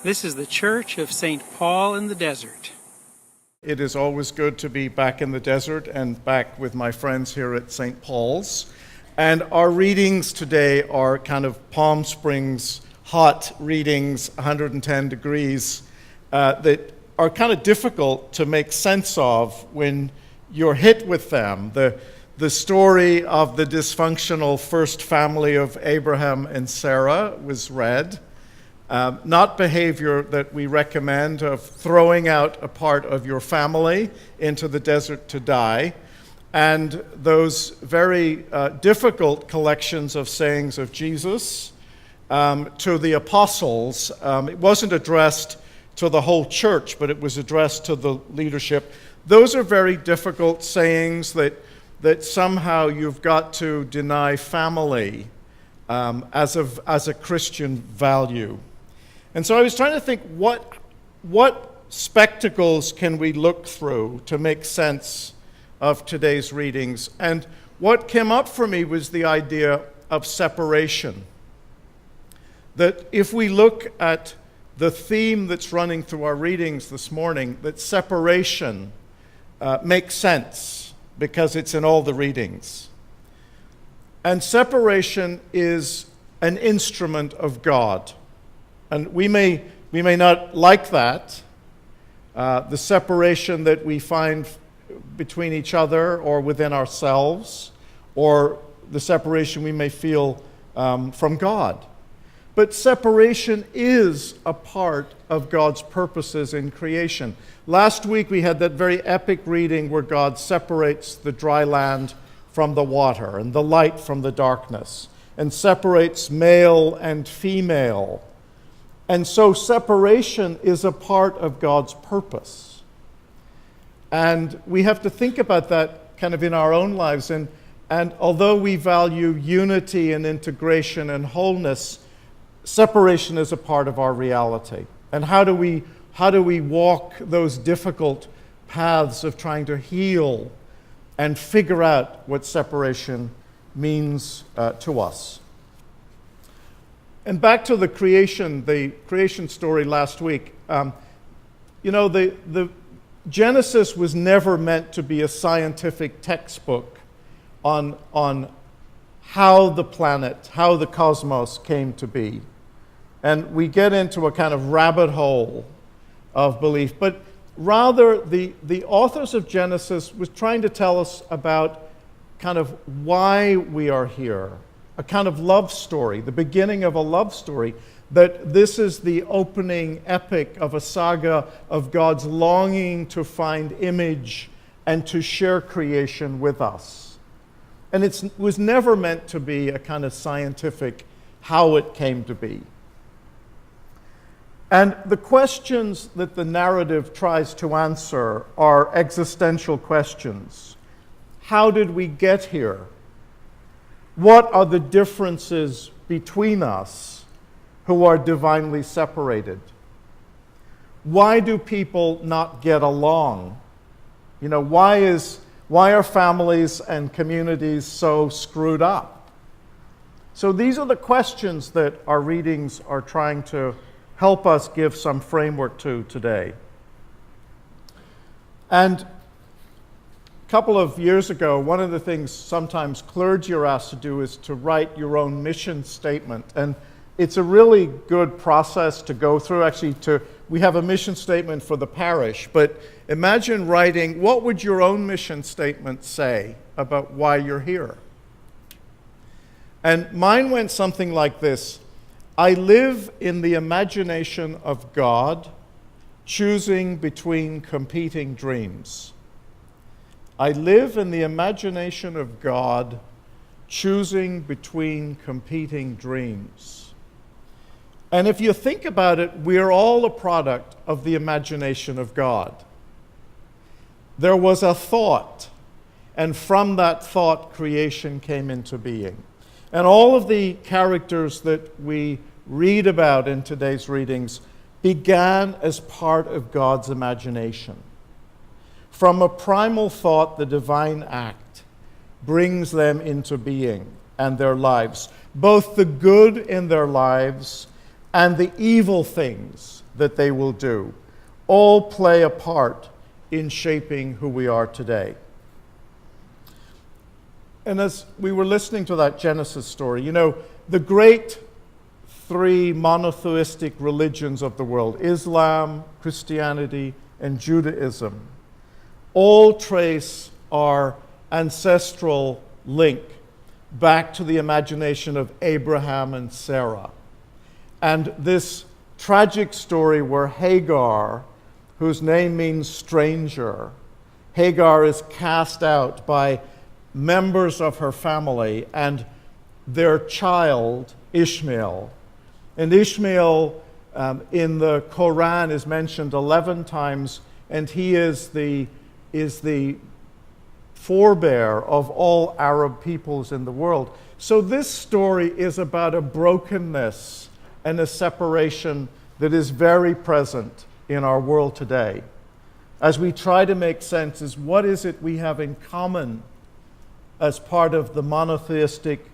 This is the Church of St. Paul in the Desert. It is always good to be back in the desert and back with my friends here at St. Paul's. And our readings today are kind of Palm Springs hot readings, 110 degrees, that are kind of difficult to make sense of when you're hit with them. The story of the dysfunctional first family of Abraham and Sarah was read. Not behavior that we recommend of throwing out a part of your family into the desert to die. And those very difficult collections of sayings of Jesus to the apostles. It wasn't addressed to the whole church, but it was addressed to the leadership. Those are very difficult sayings that somehow you've got to deny family as a Christian value. And so I was trying to think, what spectacles can we look through to make sense of today's readings? And what came up for me was the idea of separation. That if we look at the theme that's running through our readings this morning, that separation makes sense because it's in all the readings. And separation is an instrument of God. And we may not like that, the separation that we find between each other or within ourselves, or the separation we may feel from God. But separation is a part of God's purposes in creation. Last week we had that very epic reading where God separates the dry land from the water and the light from the darkness, and separates male and female. And so separation is a part of God's purpose. And we have to think about that kind of in our own lives. And although we value unity and integration and wholeness, separation is a part of our reality. And how do we walk those difficult paths of trying to heal and figure out what separation means to us? And back to the creation story last week. The Genesis was never meant to be a scientific textbook on how the planet, how the cosmos came to be. And we get into a kind of rabbit hole of belief. But rather, the authors of Genesis was trying to tell us about kind of why we are here. A kind of love story, the beginning of a love story, that this is the opening epic of a saga of God's longing to find image and to share creation with us. And it was never meant to be a kind of scientific how it came to be. And the questions that the narrative tries to answer are existential questions. How did we get here? What are the differences between us who are divinely separated? Why do people not get along? Why are families and communities so screwed up? So these are the questions that our readings are trying to help us give some framework to today. And a couple of years ago, one of the things sometimes clergy are asked to do is to write your own mission statement. And it's a really good process to go through. Actually, we have a mission statement for the parish, but imagine writing, what would your own mission statement say about why you're here? And mine went something like this: I live in the imagination of God, choosing between competing dreams. I live in the imagination of God, choosing between competing dreams. And if you think about it, we're all a product of the imagination of God. There was a thought, and from that thought, creation came into being. And all of the characters that we read about in today's readings began as part of God's imagination. From a primal thought, the divine act brings them into being and their lives, both the good in their lives and the evil things that they will do, all play a part in shaping who we are today. And as we were listening to that Genesis story, you know, the great three monotheistic religions of the world, Islam, Christianity, and Judaism, all trace our ancestral link back to the imagination of Abraham and Sarah. And this tragic story where Hagar, whose name means stranger, Hagar is cast out by members of her family and their child, Ishmael. And Ishmael in the Quran is mentioned 11 times, and he is the forebear of all Arab peoples in the world. So this story is about a brokenness and a separation that is very present in our world today. As we try to make sense is what is it we have in common as part of the monotheistic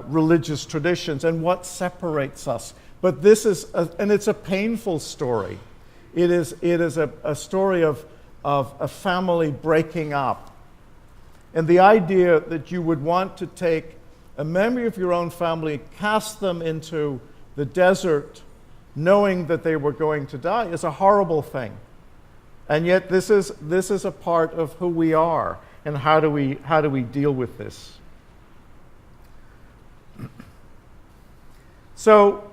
religious traditions, and what separates us. But this is, and it's a painful story. It is a story of a family breaking up. And the idea that you would want to take a member of your own family, cast them into the desert, knowing that they were going to die, is a horrible thing. And yet this is a part of who we are, and how do we deal with this? So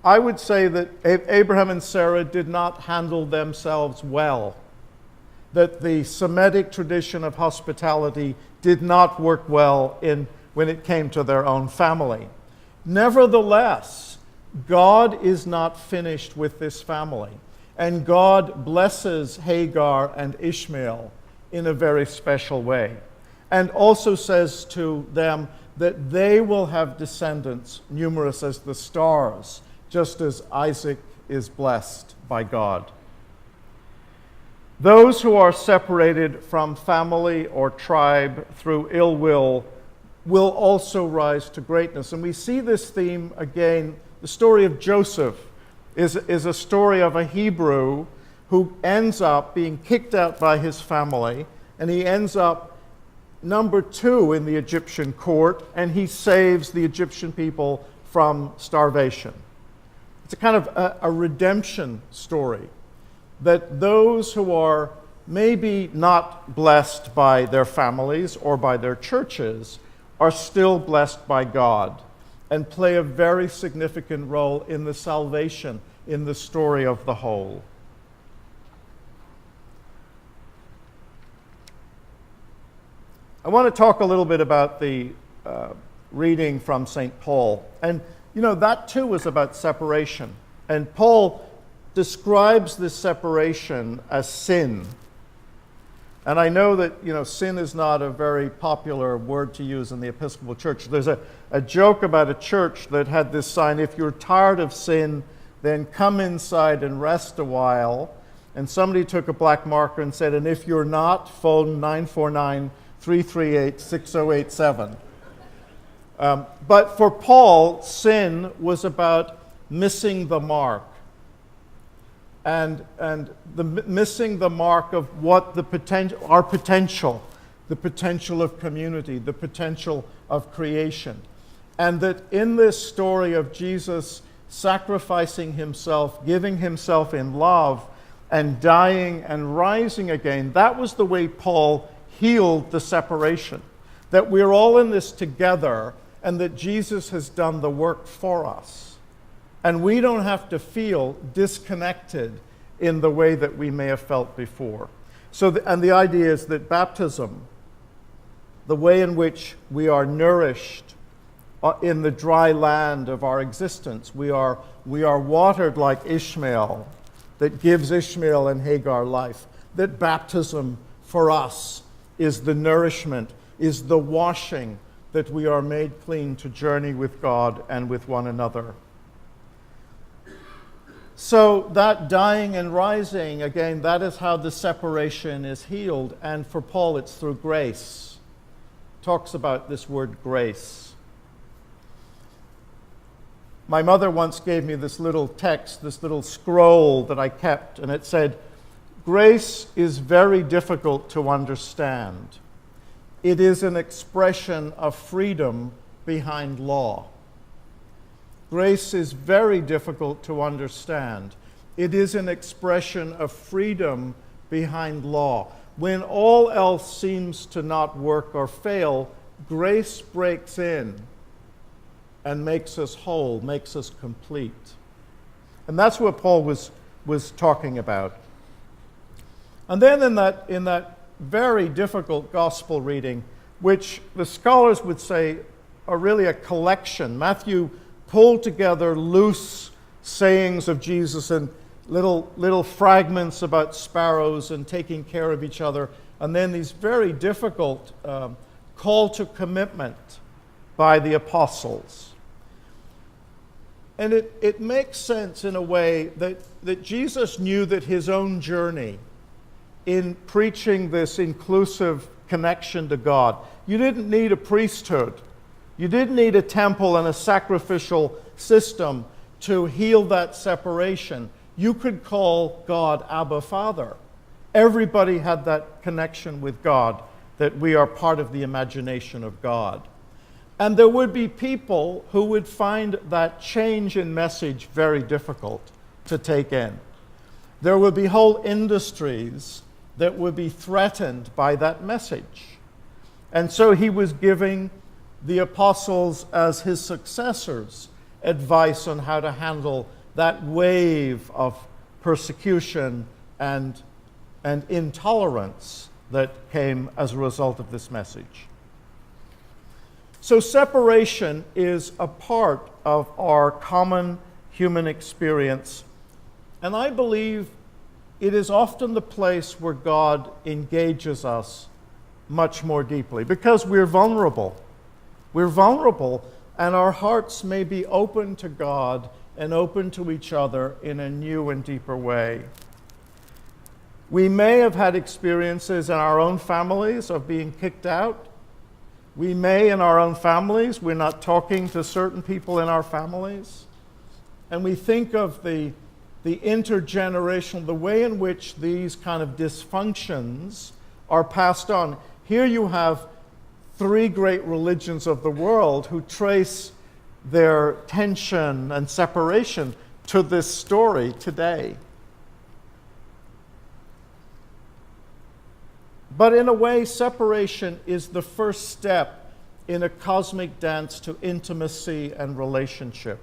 I would say that Abraham and Sarah did not handle themselves well, that the Semitic tradition of hospitality did not work well when it came to their own family. Nevertheless, God is not finished with this family, and God blesses Hagar and Ishmael in a very special way, and also says to them that they will have descendants numerous as the stars, just as Isaac is blessed by God. Those who are separated from family or tribe through ill will also rise to greatness. And we see this theme again. The story of Joseph is a story of a Hebrew who ends up being kicked out by his family, and he ends up number 2 in the Egyptian court, and he saves the Egyptian people from starvation. It's a kind of a redemption story, that those who are maybe not blessed by their families or by their churches are still blessed by God and play a very significant role in the salvation, in the story of the whole. I want to talk a little bit about the reading from St. Paul. And, you know, that too is about separation. And Paul describes this separation as sin. And I know that, you know, sin is not a very popular word to use in the Episcopal Church. There's a joke about a church that had this sign, if you're tired of sin, then come inside and rest a while. And somebody took a black marker and said, and if you're not, phone 949-338-6087. But for Paul, sin was about missing the mark. And missing the mark of what our potential, the potential of community, the potential of creation. And that in this story of Jesus sacrificing himself, giving himself in love, and dying and rising again, that was the way Paul healed the separation. That we're all in this together, and that Jesus has done the work for us. And we don't have to feel disconnected in the way that we may have felt before. And the idea is that baptism, the way in which we are nourished in the dry land of our existence, we are watered like Ishmael, that gives Ishmael and Hagar life. That baptism for us is the nourishment, is the washing, that we are made clean to journey with God and with one another. So that dying and rising, again, that is how the separation is healed. And for Paul, it's through grace. Talks about this word grace. My mother once gave me this little text, this little scroll that I kept, and it said, "Grace is very difficult to understand. It is an expression of freedom behind law." Grace is very difficult to understand. It is an expression of freedom behind law. When all else seems to not work or fail, grace breaks in and makes us whole, makes us complete. And that's what Paul was talking about. And then in that very difficult gospel reading, which the scholars would say are really a collection. Matthew pulled together loose sayings of Jesus and little fragments about sparrows and taking care of each other, and then these very difficult call to commitment by the apostles. And it makes sense in a way that Jesus knew that his own journey in preaching this inclusive connection to God, you didn't need a priesthood. You didn't need a temple and a sacrificial system to heal that separation. You could call God Abba Father. Everybody had that connection with God, that we are part of the imagination of God. And there would be people who would find that change in message very difficult to take in. There would be whole industries that would be threatened by that message. And so he was giving the apostles, as his successors, advice on how to handle that wave of persecution and intolerance that came as a result of this message. So separation is a part of our common human experience, and I believe it is often the place where God engages us much more deeply, because we're vulnerable. We're vulnerable, and our hearts may be open to God and open to each other in a new and deeper way. We may have had experiences in our own families of being kicked out. We may, in our own families, we're not talking to certain people in our families. And we think of the intergenerational, the way in which these kind of dysfunctions are passed on. Here you have three great religions of the world who trace their tension and separation to this story today. But in a way, separation is the first step in a cosmic dance to intimacy and relationship.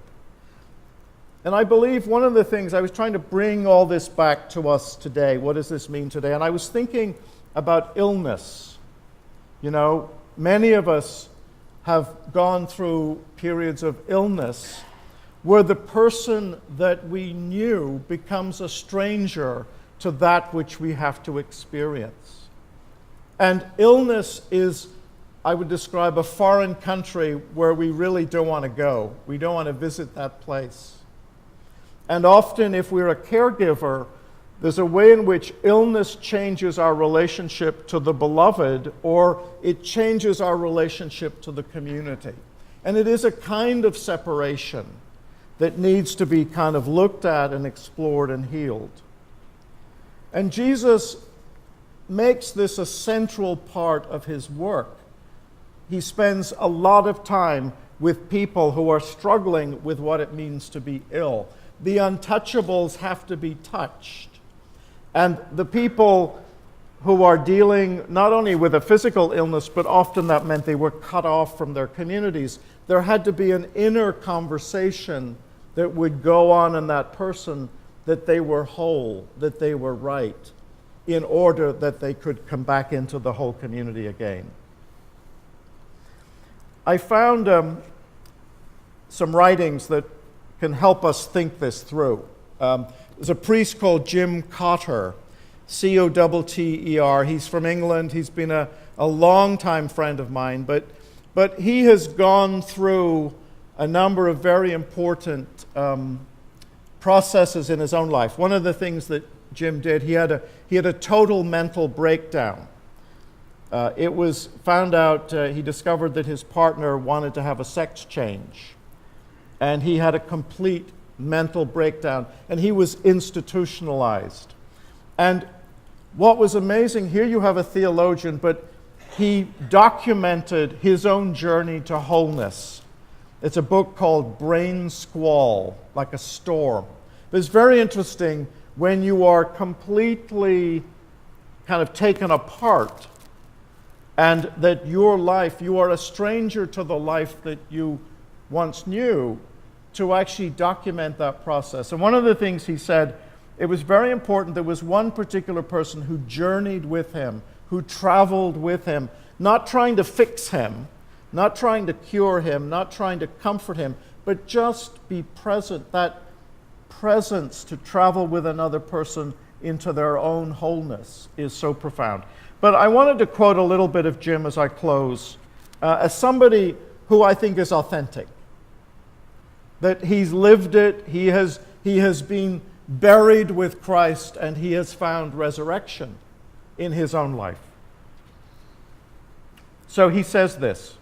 And I believe one of the things, I was trying to bring all this back to us today. What does this mean today? And I was thinking about illness. You know, many of us have gone through periods of illness where the person that we knew becomes a stranger to that which we have to experience. And illness is, I would describe, a foreign country where we really don't want to go. We don't want to visit that place. And often, if we're a caregiver, there's a way in which illness changes our relationship to the beloved, or it changes our relationship to the community. And it is a kind of separation that needs to be kind of looked at and explored and healed. And Jesus makes this a central part of his work. He spends a lot of time with people who are struggling with what it means to be ill. The untouchables have to be touched. And the people who are dealing not only with a physical illness, but often that meant they were cut off from their communities, there had to be an inner conversation that would go on in that person, that they were whole, that they were right, in order that they could come back into the whole community again. I found some writings that can help us think this through. There's a priest called Jim Cotter, Cotter. He's from England. He's been a long-time friend of mine, but he has gone through a number of very important processes in his own life. One of the things that Jim did, he had a total mental breakdown. It was found out, he discovered that his partner wanted to have a sex change. and he had a complete mental breakdown, and he was institutionalized. And what was amazing, here you have a theologian, but he documented his own journey to wholeness. It's a book called Brain Squall, like a storm. But it's very interesting when you are completely kind of taken apart, and that your life, you are a stranger to the life that you once knew, to actually document that process. And one of the things he said, it was very important. There was one particular person who journeyed with him, who traveled with him, not trying to fix him, not trying to cure him, not trying to comfort him, but just be present, that presence to travel with another person into their own wholeness is so profound. But I wanted to quote a little bit of Jim as I close, as somebody who I think is authentic. That he's lived it, he has been buried with Christ, and he has found resurrection in his own life. So he says this: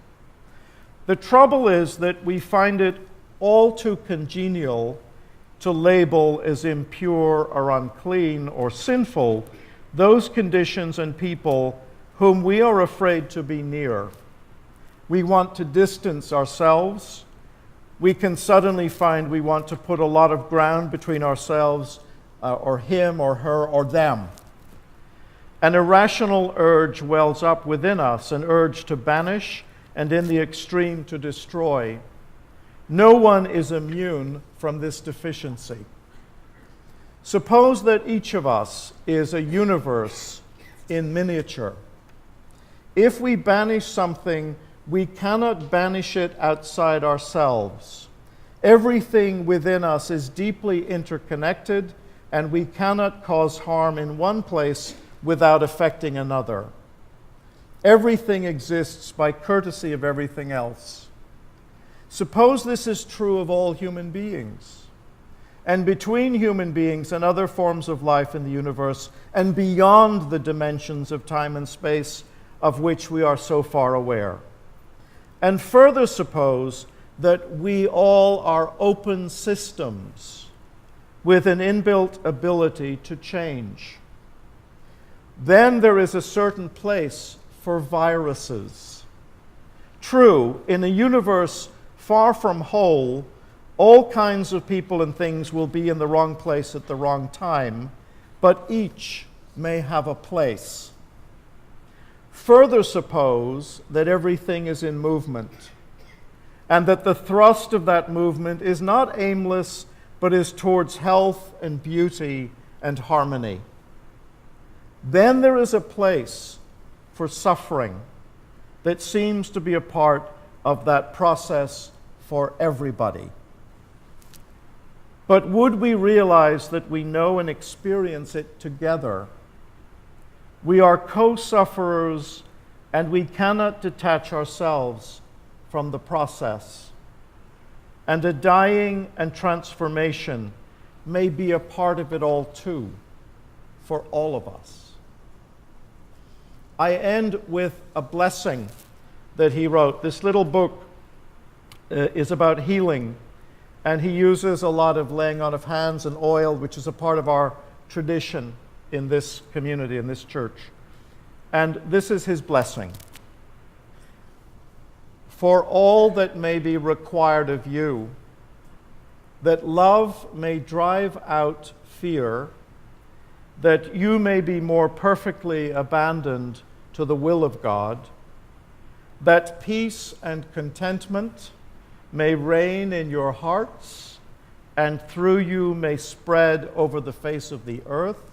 the trouble is that we find it all too congenial to label as impure or unclean or sinful those conditions and people whom we are afraid to be near. We want to distance ourselves. We can suddenly find we want to put a lot of ground between ourselves or him or her or them. An irrational urge wells up within us, an urge to banish and in the extreme to destroy. No one is immune from this deficiency. Suppose that each of us is a universe in miniature. If we banish something, we cannot banish it outside ourselves. Everything within us is deeply interconnected, and we cannot cause harm in one place without affecting another. Everything exists by courtesy of everything else. Suppose this is true of all human beings, and between human beings and other forms of life in the universe, and beyond the dimensions of time and space of which we are so far aware. And further suppose that we all are open systems with an inbuilt ability to change. Then there is a certain place for viruses. True, in a universe far from whole, all kinds of people and things will be in the wrong place at the wrong time, but each may have a place. Further suppose that everything is in movement, and that the thrust of that movement is not aimless, but is towards health and beauty and harmony. Then there is a place for suffering that seems to be a part of that process for everybody. But would we realize that we know and experience it together? We are co-sufferers, and we cannot detach ourselves from the process. And a dying and transformation may be a part of it all too, for all of us. I end with a blessing that he wrote. This little book is about healing, and he uses a lot of laying on of hands and oil, which is a part of our tradition in this community, in this church. And this is his blessing. For all that may be required of you, that love may drive out fear, that you may be more perfectly abandoned to the will of God, that peace and contentment may reign in your hearts, and through you may spread over the face of the earth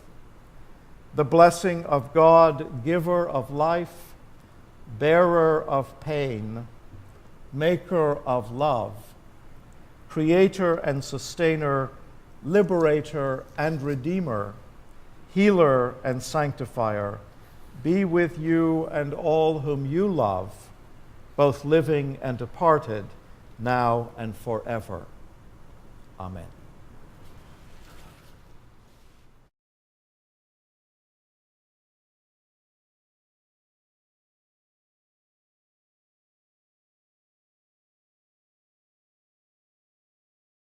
the blessing of God, giver of life, bearer of pain, maker of love, creator and sustainer, liberator and redeemer, healer and sanctifier, be with you and all whom you love, both living and departed, now and forever. Amen.